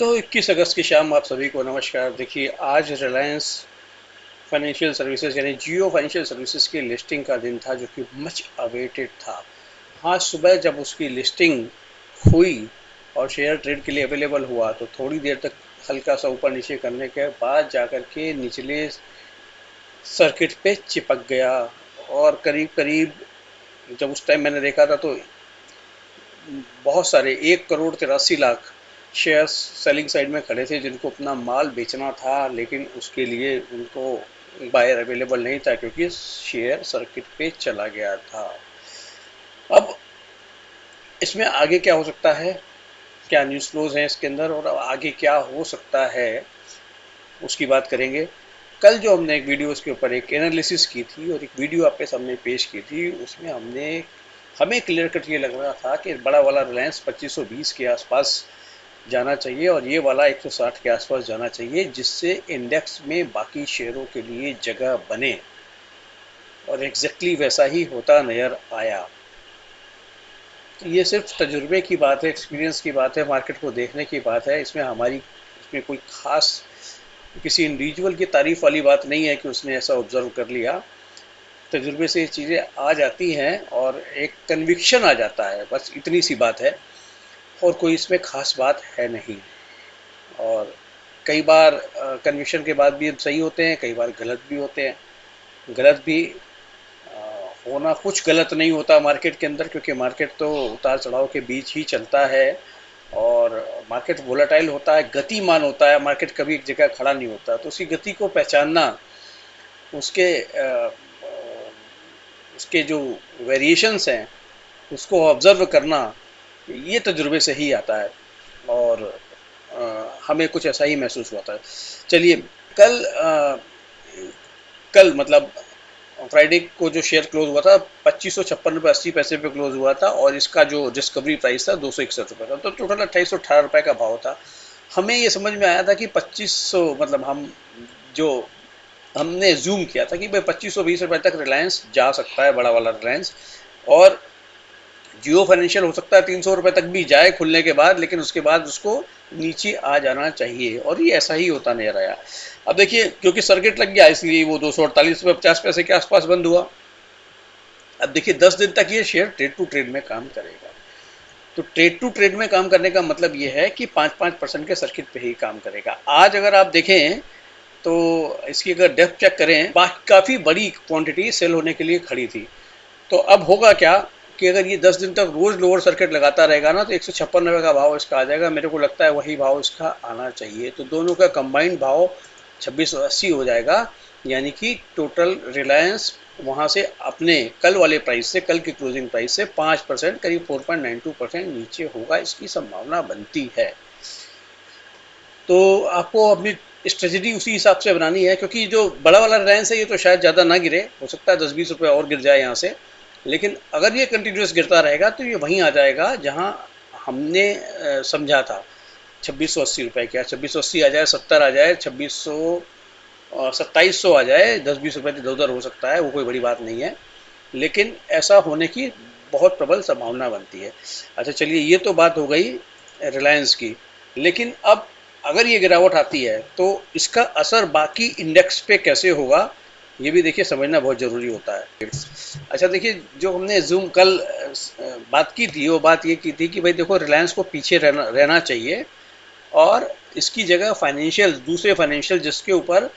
तो 21 अगस्त की शाम आप सभी को नमस्कार। देखिए, आज रिलायंस फाइनेंशियल सर्विसेज यानी जियो फाइनेंशियल सर्विसेज की लिस्टिंग का दिन था, जो कि मच अवेटेड था। आज सुबह जब उसकी लिस्टिंग हुई और शेयर ट्रेड के लिए अवेलेबल हुआ, तो थोड़ी देर तक हल्का सा ऊपर नीचे करने के बाद जाकर के निचले सर्किट पे चिपक गया। और करीब करीब जब उस टाइम मैंने देखा था, तो बहुत सारे 1 crore 83 lakh shares selling side में खड़े थे, जिनको अपना माल बेचना था, लेकिन उसके लिए उनको बायर अवेलेबल नहीं था, क्योंकि शेयर सर्किट पे चला गया था। अब इसमें आगे क्या हो सकता है, क्या न्यूज़ फ्लोज हैं इसके अंदर, और अब आगे क्या हो सकता है, उसकी बात करेंगे। कल जो हमने एक वीडियो उसके ऊपर एक एनालिसिस की थी और एक वीडियो आपके सामने पेश की थी, उसमें हमें क्लियर कट ये लग रहा था कि बड़ा वाला रिलायंस 2520 के आसपास जाना चाहिए और ये वाला 160 के आसपास जाना चाहिए, जिससे इंडेक्स में बाकी शेयरों के लिए जगह बने। और एग्जैक्टली वैसा ही होता नजर आया। तो ये सिर्फ तजुर्बे की बात है, एक्सपीरियंस की बात है, मार्केट को देखने की बात है। इसमें कोई खास किसी इंडिविजुअल की तारीफ वाली बात नहीं है कि उसने ऐसा ऑब्जर्व कर लिया। तजुर्बे से ये चीज़ें आ जाती हैं और एक कन्विक्शन आ जाता है, बस इतनी सी बात है। और कोई इसमें खास बात है नहीं। और कई बार कन्विक्शन के बाद भी हम सही होते हैं, कई बार गलत भी होते हैं। गलत भी होना कुछ गलत नहीं होता मार्केट के अंदर, क्योंकि मार्केट तो उतार चढ़ाव के बीच ही चलता है। और मार्केट वोलेटाइल होता है, गतिमान होता है, मार्केट कभी एक जगह खड़ा नहीं होता। तो उसी गति को पहचानना, उसके उसके जो वेरिएशंस हैं उसको ऑब्जर्व करना, ये तजुर्बे से ही आता है। और हमें कुछ ऐसा ही महसूस हुआ था। चलिए, कल कल मतलब फ्राइडे को जो शेयर क्लोज हुआ था, 2556 रुपये 80 पैसे पे क्लोज हुआ था, और इसका जो डिस्कवरी प्राइस था 261 रुपये था। तो टोटल 2818 रुपये का भाव था। हमें ये समझ में आया था कि 2500, मतलब जो हमने जूम किया था कि भाई 2520 रुपये तक रिलायंस जा सकता है, बड़ा वाला रिलायंस। और जियो फाइनेंशियल हो सकता है 300 रुपये तक भी जाए खुलने के बाद, लेकिन उसके बाद उसको नीचे आ जाना चाहिए, और ये ऐसा ही होता नजर आया। अब देखिए, क्योंकि सर्किट लग गया, इसलिए वो 248 रुपये 50 पैसे के आसपास बंद हुआ। अब देखिए, 10 दिन तक ये शेयर ट्रेड टू ट्रेड में काम करेगा। तो ट्रेड टू ट्रेड में काम करने का मतलब ये है कि 5-5% के सर्किट पे ही काम करेगा। आज अगर आप देखें, तो इसकी अगर डेप्थ चेक करें, काफ़ी बड़ी क्वांटिटी सेल होने के लिए खड़ी थी। तो अब होगा क्या कि अगर ये 10 दिन तक रोज लोअर सर्किट लगाता रहेगा ना, तो 156 रुपये का भाव इसका आ जाएगा। मेरे को लगता है वही भाव इसका आना चाहिए। तो दोनों का कंबाइंड भाव 2680 हो जाएगा। यानी कि टोटल रिलायंस वहां से अपने कल वाले प्राइस से, कल की क्लोजिंग प्राइस से 5%, करीब 4.92% नीचे होगा, इसकी संभावना बनती है। तो आपको अपनी स्ट्रेटजी उसी हिसाब से बनानी है, क्योंकि जो बड़ा वाला रिलायंस है ये तो शायद ज़्यादा ना गिरे, हो सकता है 10-20 रुपये और गिर जाए यहाँ से। लेकिन अगर ये कंटिन्यूस गिरता रहेगा, तो ये वहीं आ जाएगा जहाँ हमने समझा था। 2680 रुपये, क्या 2680 आ जाए, 70 आ जाए, 2700 आ जाए, 10-20 रुपये इधर उधर हो सकता है, वो कोई बड़ी बात नहीं है। लेकिन ऐसा होने की बहुत प्रबल संभावना बनती है। अच्छा, चलिए, ये तो बात हो गई रिलायंस की। लेकिन अब अगर ये गिरावट आती है, तो इसका असर बाकी इंडेक्स पे कैसे होगा, ये भी देखिए समझना बहुत ज़रूरी होता है। अच्छा, देखिए, जो हमने जूम कल बात की थी, वो बात ये की थी कि भाई देखो, रिलायंस को पीछे रहना चाहिए, और इसकी जगह फाइनेंशियल, दूसरे फाइनेंशियल जिसके ऊपर,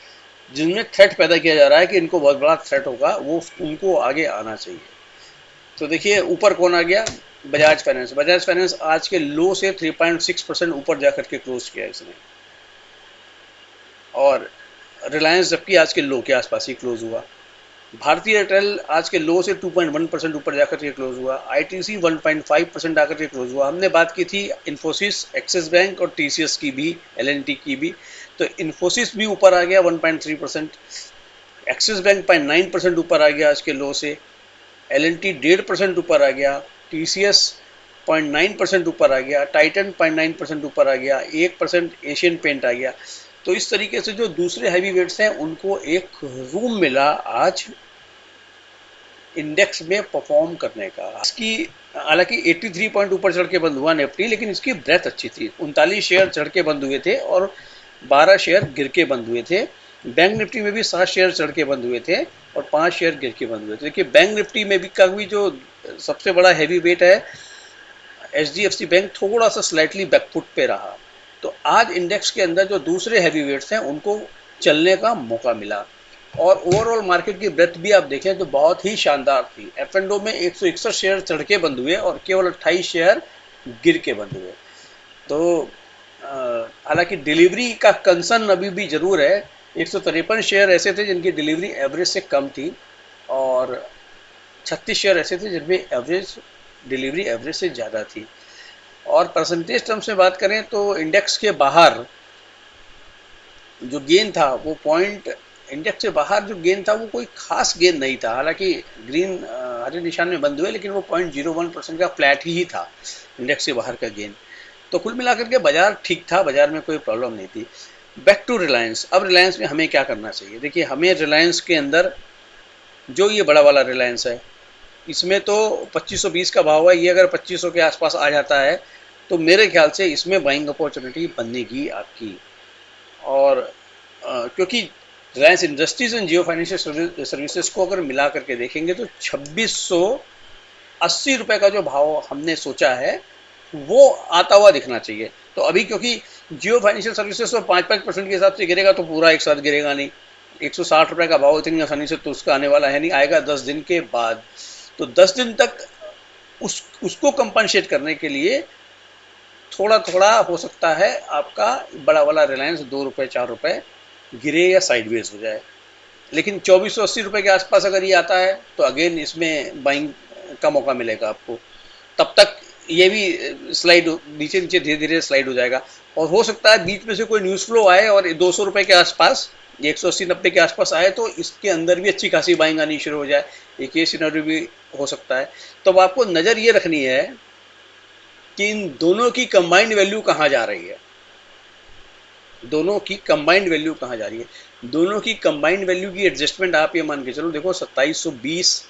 जिनमें थ्रेट पैदा किया जा रहा है कि इनको बहुत बड़ा थ्रेट होगा, वो उनको आगे आना चाहिए। तो देखिए, ऊपर कौन आ गया, बजाज फाइनेंस। बजाज फाइनेंस आज के लो से 3.6% ऊपर जाकर के क्लोज किया इसने। और रिलायंस जबकि आज के लो के आसपास ही क्लोज हुआ। भारतीय एयरटेल आज के लो से 2.1% ऊपर जाकर के क्लोज हुआ। आईटीसी 1.5% आकर के क्लोज हुआ। हमने बात की थी इन्फोसिस, एक्सिस बैंक और टीसीएस की भी, एलएनटी की भी। तो इन्फोसिस भी ऊपर आ गया 1.3%, एक्सिस बैंक 0.9% ऊपर आ गया आज के लो से, एलएनटी 1.5% ऊपर आ गया, टीसीएस 0.9% ऊपर आ गया, टाइटन 0.9% ऊपर आ गया, 1% एशियन पेंट आ गया। तो इस तरीके से जो दूसरे हैवी वेट्स हैं, उनको एक रूम मिला आज इंडेक्स में परफॉर्म करने का। इसकी हालांकि 83 पॉइंट ऊपर चढ़ के बंद हुआ निफ्टी, लेकिन इसकी ब्रेथ अच्छी थी। 39 शेयर चढ़ के बंद हुए थे और 12 शेयर गिर के बंद हुए थे। बैंक निफ्टी में भी 7 शेयर चढ़ के बंद हुए थे और 5 शेयर गिर के बंद हुए थे। देखिए बैंक निफ्टी में भी कभी जो सबसे बड़ा हैवी वेट है HDFC बैंक, थोड़ा सा स्लाइटली बैकफुट पे रहा। तो आज इंडेक्स के अंदर जो दूसरे हैवी वेट्स हैं उनको चलने का मौका मिला और ओवरऑल मार्केट की ब्रेथ भी आप देखें तो बहुत ही शानदार थी। F&O में 161 शेयर चढ़ के बंद हुए और केवल 28 शेयर गिर के बंद हुए। तो हालांकि डिलीवरी का कंसर्न अभी भी जरूर है। 153 शेयर ऐसे थे जिनकी डिलीवरी एवरेज से कम थी और 36 शेयर ऐसे थे जिनमें एवरेज डिलीवरी एवरेज से ज़्यादा थी। और परसेंटेज टर्म्स में बात करें तो इंडेक्स के बाहर जो गेन था वो पॉइंट, इंडेक्स से बाहर जो गेन था वो कोई खास गेन नहीं था। हालांकि ग्रीन हरे निशान में बंद हुए, लेकिन वो 0.01% का फ्लैट ही था इंडेक्स से बाहर का गेन। तो कुल मिलाकर के बाजार ठीक था, बाजार में कोई प्रॉब्लम नहीं थी। Back to Reliance. अब रिलायंस में हमें क्या करना चाहिए? देखिए हमें रिलायंस के अंदर जो ये बड़ा वाला रिलायंस है, इसमें तो 2520 का भाव है। ये अगर 2500 के आसपास आ जाता है तो मेरे ख्याल से इसमें बाइंग अपॉर्चुनिटी बनेगी आपकी। और क्योंकि Reliance industries and Jio financial services को अगर मिला करके देखेंगे तो 2680 रुपए का जो भाव हमने सोचा है वो आता हुआ दिखना चाहिए। तो अभी क्योंकि जियो फाइनेंशियल सर्विसेज तो 5-5% के हिसाब से गिरेगा तो पूरा एक साथ गिरेगा नहीं। 160 रुपए का भाव इतनी आसानी से तो उसका आने वाला है नहीं, आएगा 10 दिन के बाद। तो 10 दिन तक उसको कंपनसेट करने के लिए थोड़ा थोड़ा हो सकता है आपका बड़ा वाला रिलायंस 2 रुपए 4 रुपए गिरे या साइडवेज हो जाए। लेकिन 2480 रुपए के आसपास अगर ये आता है तो अगेन इसमें बाइंग का मौका मिलेगा आपको। तब तक ये भी स्लाइड नीचे नीचे धीरे धीरे स्लाइड हो जाएगा और हो सकता है बीच में से कोई न्यूज़ फ्लो आए और 200 रुपए के आसपास, 180-90 के आसपास आए तो इसके अंदर भी अच्छी खासी बाइंग आनी शुरू हो जाए। एक ये सिनेरियो भी हो सकता है। तो अब आपको नज़र ये रखनी है कि इन दोनों की कंबाइंड वैल्यू कहाँ जा रही है। दोनों की कंबाइंड वैल्यू कहाँ जा रही है? दोनों की कंबाइंड वैल्यू की एडजस्टमेंट आप ये मान के चलो, देखो 2720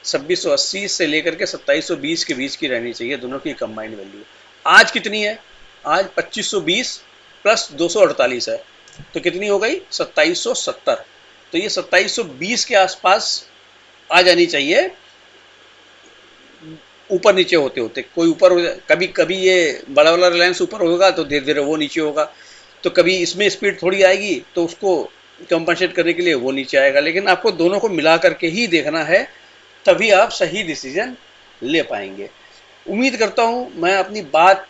2680 से लेकर के 2720 के बीच की रहनी चाहिए दोनों की कंबाइंड वैल्यू। आज कितनी है? आज 2520 प्लस 248 है तो कितनी हो गई? 2770। तो ये 2720 के आसपास आ जानी चाहिए। ऊपर नीचे होते होते कोई ऊपर हो जाए, कभी कभी ये बड़ा वाला रिलायंस ऊपर होगा तो धीरे धीरे वो नीचे होगा, तो कभी इसमें स्पीड थोड़ी आएगी तो उसको कंपनसेट करने के लिए वो नीचे आएगा। लेकिन आपको दोनों को मिला करके ही देखना है, तभी आप सही डिसीजन ले पाएंगे। उम्मीद करता हूँ मैं अपनी बात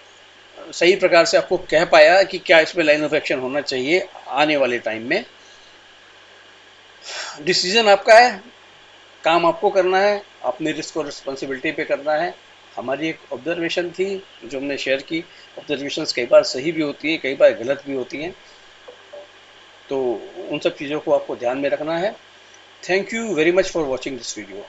सही प्रकार से आपको कह पाया कि क्या इसमें लाइन ऑफ एक्शन होना चाहिए आने वाले टाइम में। डिसीजन आपका है, काम आपको करना है, अपने रिस्क और रिस्पॉन्सिबिलिटी पे करना है। हमारी एक ऑब्जर्वेशन थी जो हमने शेयर की। ऑब्जर्वेशंस कई बार सही भी होती हैं, कई बार गलत भी होती हैं, तो उन सब चीज़ों को आपको ध्यान में रखना है। Thank you very much for watching this video.